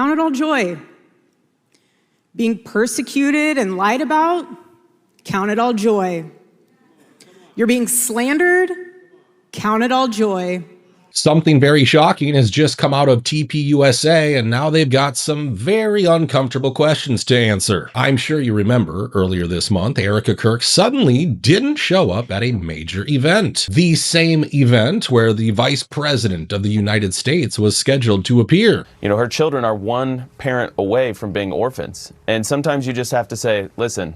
Count it all joy. Being persecuted and lied about, count it all joy. You're being slandered, count it all joy. Something very shocking has just come out of TPUSA, and now they've got some very uncomfortable questions to answer. I'm sure you remember earlier this month, Erika Kirk suddenly didn't show up at a major event. The same event where the Vice President of the United States was scheduled to appear. You know, her children are one parent away from being orphans. And sometimes you just have to say, listen,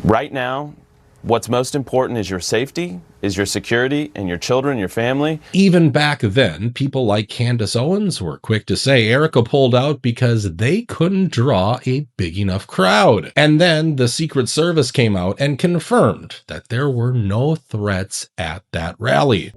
right now, what's most important is your safety, is your security, and your children, your family. Even back then, people like Candace Owens were quick to say Erika pulled out because they couldn't draw a big enough crowd. And then the Secret Service came out and confirmed that there were no threats at that rally.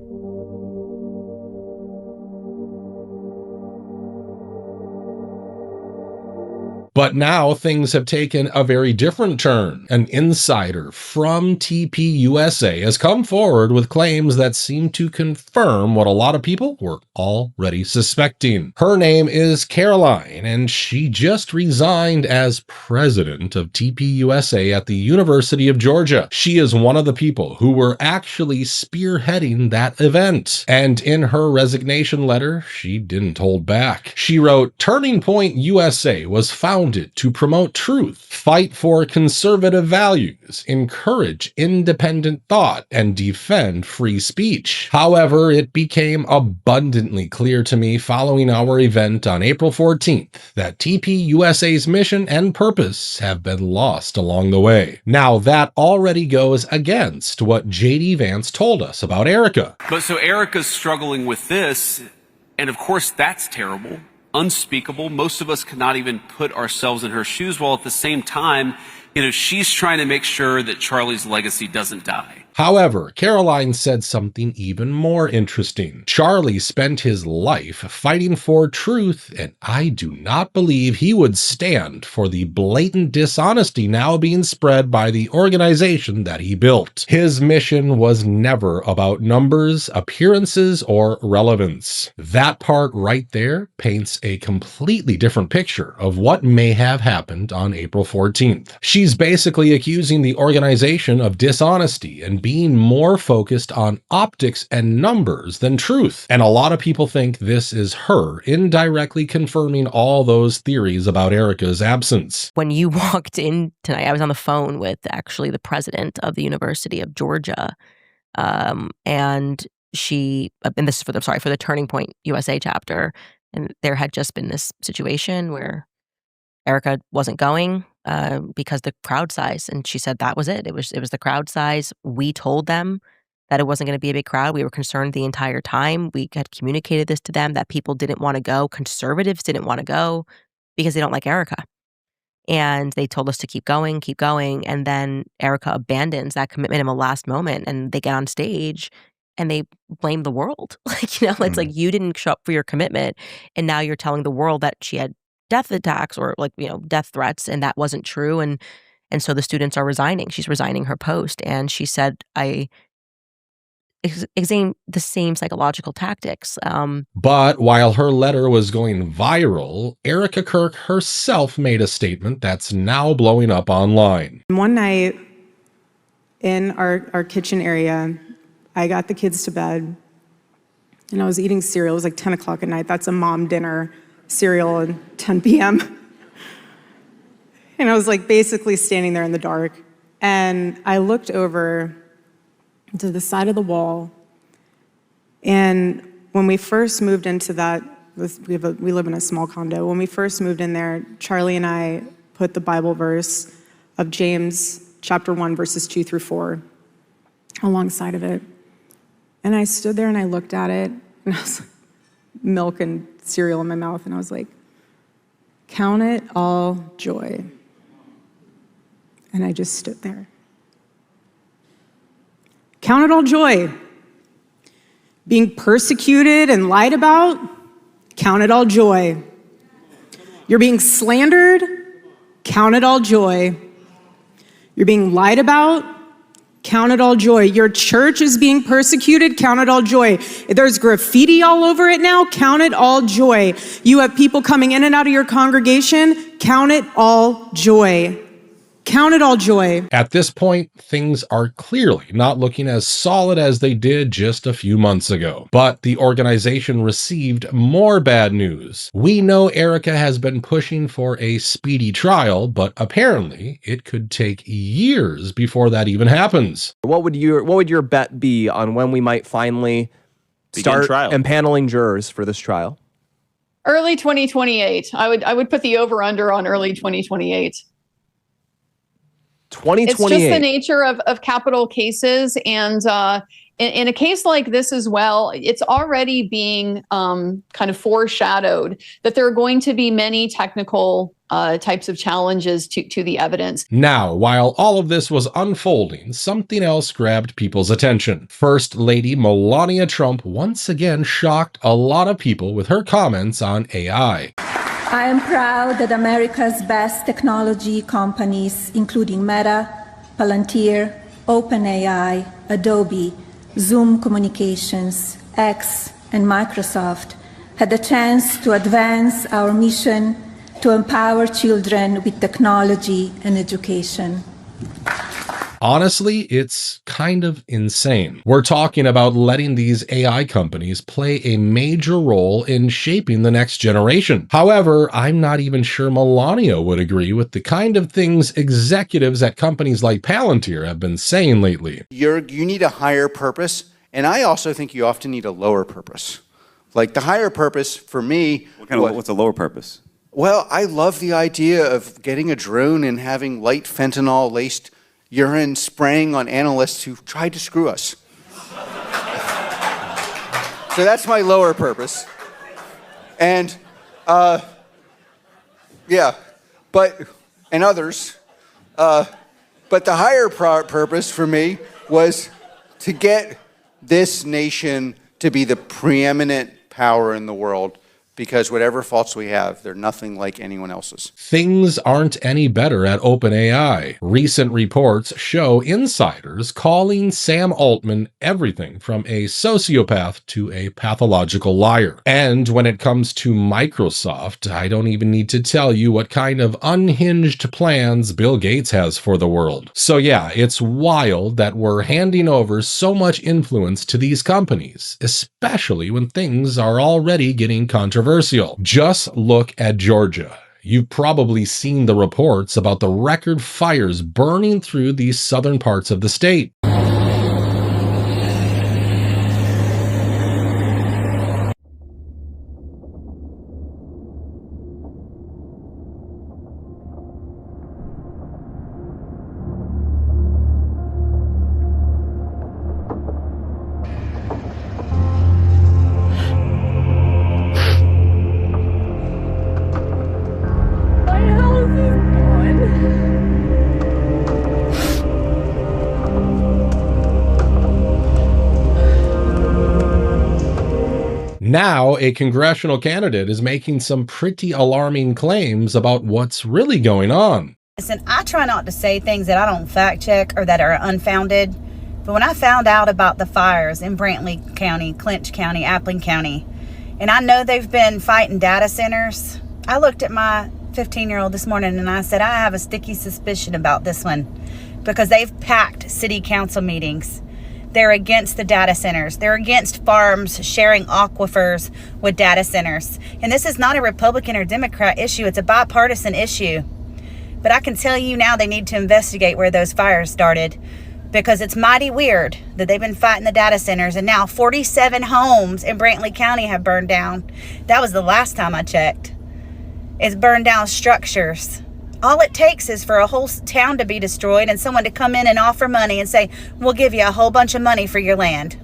But now things have taken a very different turn. An insider from TPUSA has come forward with claims that seem to confirm what a lot of people were already suspecting. Her name is Caroline, and she just resigned as president of TPUSA at the University of Georgia. She is one of the people who were actually spearheading that event. And in her resignation letter, she didn't hold back. She wrote, "Turning Point USA was founded to promote truth, fight for conservative values, encourage independent thought, and defend free speech. However, it became abundantly clear to me following our event on April 14th that TPUSA's mission and purpose have been lost along the way." Now, that already goes against what J.D. Vance told us about Erika. But so Erika's struggling with this, and of course that's terrible. Unspeakable. Most of us cannot even put ourselves in her shoes, while at the same time, she's trying to make sure that Charlie's legacy doesn't die. However, Caroline said something even more interesting. Charlie spent his life fighting for truth, and I do not believe he would stand for the blatant dishonesty now being spread by the organization that he built. His mission was never about numbers, appearances, or relevance. That part right there paints a completely different picture of what may have happened on April 14th. She's basically accusing the organization of dishonesty and being more focused on optics and numbers than truth. And a lot of people think this is her indirectly confirming all those theories about Erika's absence. When you walked in tonight, I was on the phone with actually the president of the University of Georgia. And this is for the Turning Point USA chapter. And there had just been this situation where Erika wasn't going because the crowd size, and she said that was it. It was the crowd size. We told them that it wasn't going to be a big crowd. We were concerned the entire time. We had communicated this to them that people didn't want to go. Conservatives didn't want to go because they don't like Erika. And they told us to keep going. And then Erika abandons that commitment in the last moment, and they get on stage and they blame the world. It's like you didn't show up for your commitment, and now you're telling the world that she had death attacks or death threats, and that wasn't true. And so the students are resigning. She's resigning her post, and she said, I examine the same psychological tactics. But while her letter was going viral, Erika Kirk herself made a statement that's now blowing up online. One night in our kitchen area, I got the kids to bed, and I was eating cereal. It was like 10 o'clock at night. That's a mom dinner, cereal at 10 p.m. And I was basically standing there in the dark. And I looked over to the side of the wall. And when we first moved into that, we live in a small condo. When we first moved in there, Charlie and I put the Bible verse of James chapter 1, verses 2 through 4 alongside of it. And I stood there and I looked at it, and I was milk and cereal in my mouth, and I was like, count it all joy. And I just stood there. Count it all joy. Being persecuted and lied about, count it all joy. You're being slandered, count it all joy. You're being lied about, Count it all joy. Your church is being persecuted. Count it all joy. There's graffiti all over it now. Count it all joy. You have people coming in and out of your congregation. Count it all joy. Count it all joy. At this point, things are clearly not looking as solid as they did just a few months ago. But the organization received more bad news. We know Erika has been pushing for a speedy trial, but apparently it could take years before that even happens. What would your bet be on when we might finally start empaneling jurors for this trial? Early 2028. I would put the over-under on early 2028. 2028. It's just the nature of capital cases. And in a case like this as well, it's already being kind of foreshadowed that there are going to be many technical types of challenges to the evidence. Now, while all of this was unfolding, something else grabbed people's attention. First Lady Melania Trump once again shocked a lot of people with her comments on AI. I am proud that America's best technology companies, including Meta, Palantir, OpenAI, Adobe, Zoom Communications, X, and Microsoft, had the chance to advance our mission to empower children with technology and education. Honestly, it's kind of insane. We're talking about letting these AI companies play a major role in shaping the next generation. However, I'm not even sure Melania would agree with the kind of things executives at companies like Palantir have been saying lately. You need a higher purpose, and I also think you often need a lower purpose. Like the higher purpose for me... What's a lower purpose? Well, I love the idea of getting a drone and having light fentanyl-laced urine spraying on analysts who tried to screw us. So that's my lower purpose. And, and others. But the higher purpose for me was to get this nation to be the preeminent power in the world. Because whatever faults we have, they're nothing like anyone else's. Things aren't any better at OpenAI. Recent reports show insiders calling Sam Altman everything from a sociopath to a pathological liar. And when it comes to Microsoft, I don't even need to tell you what kind of unhinged plans Bill Gates has for the world. So yeah, it's wild that we're handing over so much influence to these companies, especially when things are already getting controversial. Just look at Georgia. You've probably seen the reports about the record fires burning through these southern parts of the state. Now, a congressional candidate is making some pretty alarming claims about what's really going on. Listen, I try not to say things that I don't fact check or that are unfounded. But when I found out about the fires in Brantley County, Clinch County, Appling County, and I know they've been fighting data centers, I looked at my 15-year-old this morning and I said, I have a sticky suspicion about this one because they've packed city council meetings. They're against the data centers. They're against farms sharing aquifers with data centers. And this is not a Republican or Democrat issue. It's a bipartisan issue. But I can tell you now they need to investigate where those fires started because it's mighty weird that they've been fighting the data centers and now 47 homes in Brantley County have burned down. That was the last time I checked. It's burned down structures. All it takes is for a whole town to be destroyed and someone to come in and offer money and say, we'll give you a whole bunch of money for your land.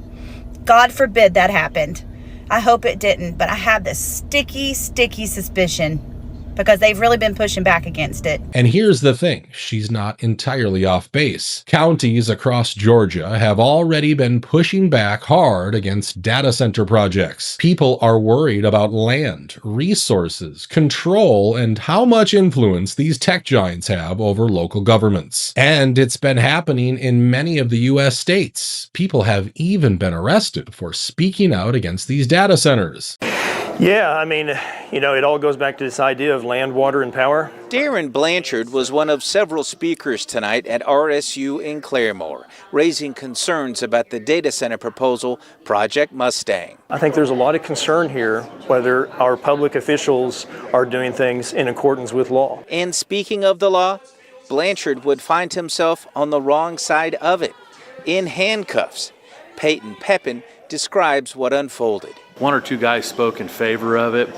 God forbid that happened. I hope it didn't, but I have this sticky suspicion because they've really been pushing back against it. And here's the thing, she's not entirely off base. Counties across Georgia have already been pushing back hard against data center projects. People are worried about land, resources, control, and how much influence these tech giants have over local governments. And it's been happening in many of the US states. People have even been arrested for speaking out against these data centers. Yeah, I mean, you know, it all goes back to this idea of land, water, and power. Darren Blanchard was one of several speakers tonight at RSU in Claremore, raising concerns about the data center proposal, Project Mustang. I think there's a lot of concern here whether our public officials are doing things in accordance with law. And speaking of the law, Blanchard would find himself on the wrong side of it, in handcuffs. Peyton Pepin describes what unfolded. One or two guys spoke in favor of it.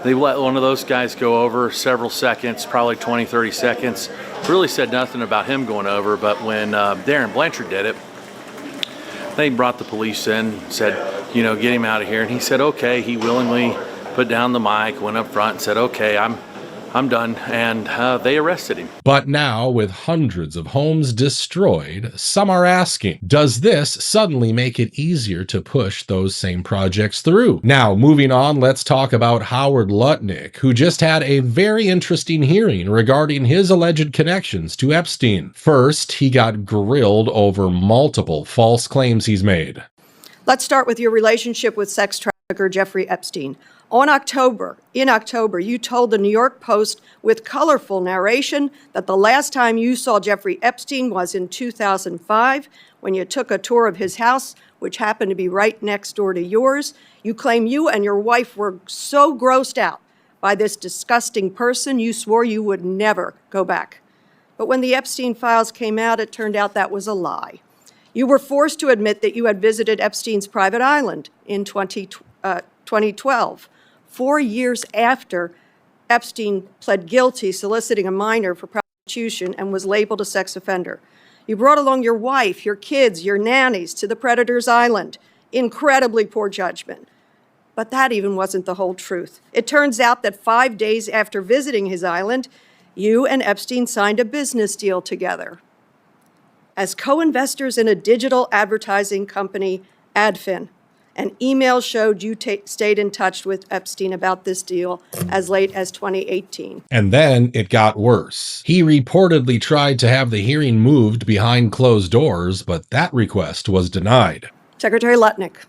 They let one of those guys go over several seconds, probably 20, 30 seconds. Really said nothing about him going over, but when Darren Blanchard did it, they brought the police in, said, you know, get him out of here. And he said, okay. He willingly put down the mic, went up front and said, okay, I'm done, and they arrested him. But now, with hundreds of homes destroyed, some are asking, does this suddenly make it easier to push those same projects through? Now, moving on, let's talk about Howard Lutnick, who just had a very interesting hearing regarding his alleged connections to Epstein. First, he got grilled over multiple false claims he's made. Let's start with your relationship with sex trafficker Jeffrey Epstein. In October, you told the New York Post with colorful narration that the last time you saw Jeffrey Epstein was in 2005 when you took a tour of his house, which happened to be right next door to yours. You claim you and your wife were so grossed out by this disgusting person, you swore you would never go back. But when the Epstein files came out, it turned out that was a lie. You were forced to admit that you had visited Epstein's private island in 2012. 4 years after Epstein pled guilty soliciting a minor for prostitution and was labeled a sex offender. You brought along your wife, your kids, your nannies to the predator's island. Incredibly poor judgment. But that even wasn't the whole truth. It turns out that 5 days after visiting his island, you and Epstein signed a business deal together as co-investors in a digital advertising company, Adfin. And emails showed you stayed in touch with Epstein about this deal as late as 2018. And then it got worse. He reportedly tried to have the hearing moved behind closed doors, but that request was denied. Secretary Lutnick,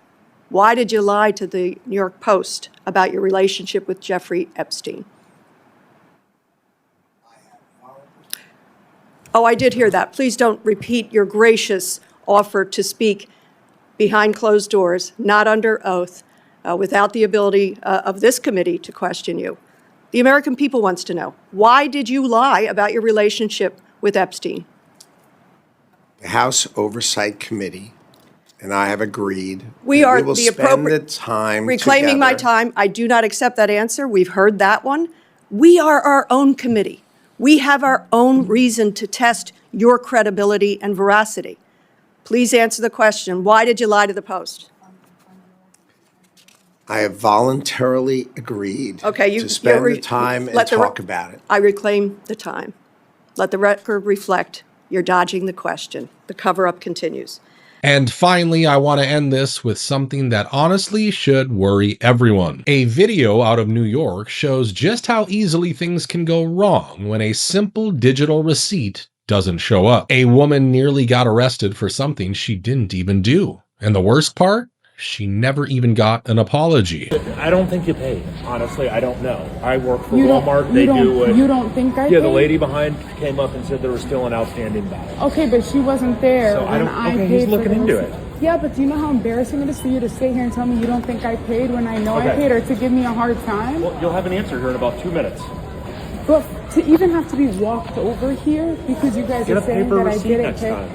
why did you lie to the New York Post about your relationship with Jeffrey Epstein? Oh, I did hear that. Please don't repeat your gracious offer to speak behind closed doors, not under oath, without the ability of this committee to question you. The American people wants to know, why did you lie about your relationship with Epstein? The House Oversight Committee and I have agreed we will spend the time reclaiming together. My time. I do not accept that answer. We've heard that one. We are our own committee. We have our own reason to test your credibility and veracity. Please answer the question. Why did you lie to the Post? I have voluntarily agreed to spend the time and talk about it. I reclaim the time. Let the record reflect you're dodging the question. The cover-up continues. And finally, I want to end this with something that honestly should worry everyone. A video out of New York shows just how easily things can go wrong when a simple digital receipt doesn't show up. A woman nearly got arrested for something she didn't even do. And the worst part? She never even got an apology. I don't think you paid. Honestly, I don't know. I work for Walmart. They do what... You don't think I paid? Yeah, the lady behind came up and said there was still an outstanding balance. Okay, but she wasn't there So when I paid. He's looking into it. Yeah, but do you know how embarrassing it is for you to sit here and tell me you don't think I paid when I know I paid, or to give me a hard time? Well, you'll have an answer here in about 2 minutes. But to even have to be walked over here because you guys are saying that I didn't pay. Time.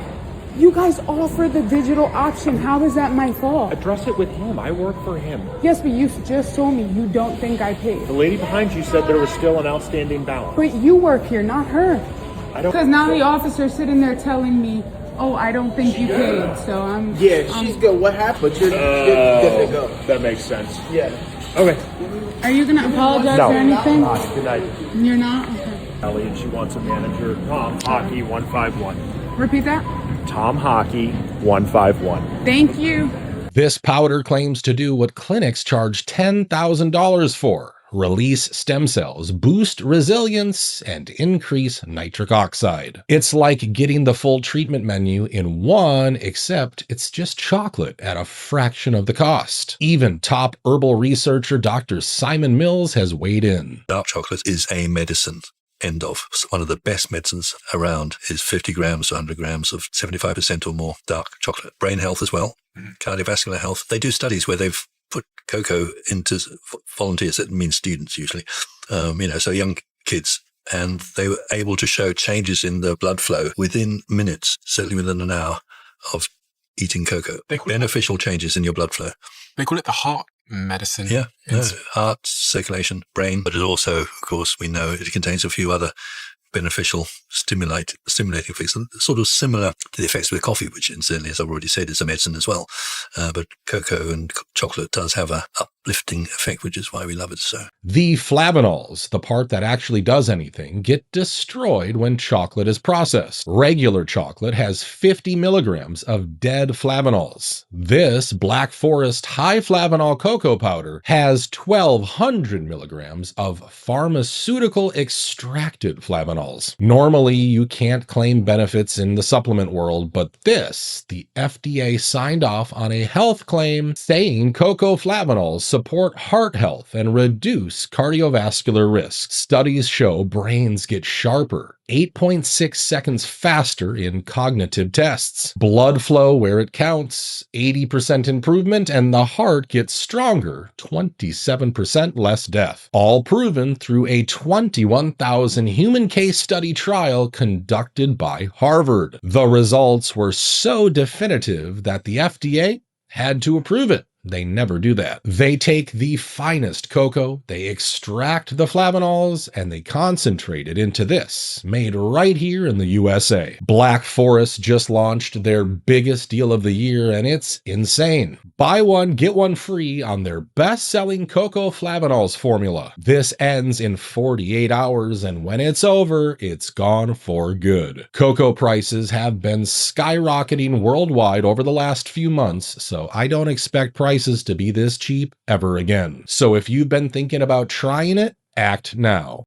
You guys offer the digital option. How is that my fault? Address it with him. I work for him. Yes, but you just told me you don't think I paid. The lady behind you said there was still an outstanding balance. But you work here, not her. I don't. Because now the officer's sitting there telling me, oh, I don't think you paid. So I'm... Yeah, she's good. What happened? But you're good to go. That makes sense. Yeah. Okay. Are you gonna apologize No. or anything? Good night. You're not? Okay. Ellie, and she wants a manager. Tom Hockey 151. Repeat that. Tom Hockey 151. Thank you. This powder claims to do what clinics charge $10,000 for: release stem cells, boost resilience, and increase nitric oxide. It's like getting the full treatment menu in one, except it's just chocolate at a fraction of the cost. Even top herbal researcher Dr. Simon Mills has weighed in. Dark chocolate is a medicine. End of. One of the best medicines around is 50 grams to 100 grams of 75% or more dark chocolate. Brain health as well, cardiovascular health. They do studies where they've put cocoa into volunteers, that means students usually, so young kids, and they were able to show changes in the blood flow within minutes, certainly within an hour of eating cocoa. Beneficial changes in your blood flow. They call it the heart medicine. Yeah, heart, circulation, brain, but it also, of course, we know it contains a few other beneficial stimulating effects, sort of similar to the effects with coffee, which incidentally, as I've already said, is a medicine as well. But cocoa and chocolate does have a uplifting effect, which is why we love it so. The flavonols, the part that actually does anything, get destroyed when chocolate is processed. Regular chocolate has 50 milligrams of dead flavonols. This Black Forest high flavanol cocoa powder has 1,200 milligrams of pharmaceutical extracted flavonols. Normally, you can't claim benefits in the supplement world, but the FDA signed off on a health claim saying cocoa flavonols support heart health and reduce cardiovascular risks. Studies show brains get sharper, 8.6 seconds faster in cognitive tests, blood flow where it counts, 80% improvement, and the heart gets stronger, 27% less death. All proven through a 21,000 human case study trial conducted by Harvard. The results were so definitive that the FDA had to approve it. They never do that. They take the finest cocoa, they extract the flavonols, and they concentrate it into this, made right here in the USA. Black Forest just launched their biggest deal of the year, and it's insane. Buy one, get one free on their best-selling cocoa flavonols formula. This ends in 48 hours, and when it's over, it's gone for good. Cocoa prices have been skyrocketing worldwide over the last few months, so I don't expect prices to be this cheap ever again. So if you've been thinking about trying it, act now.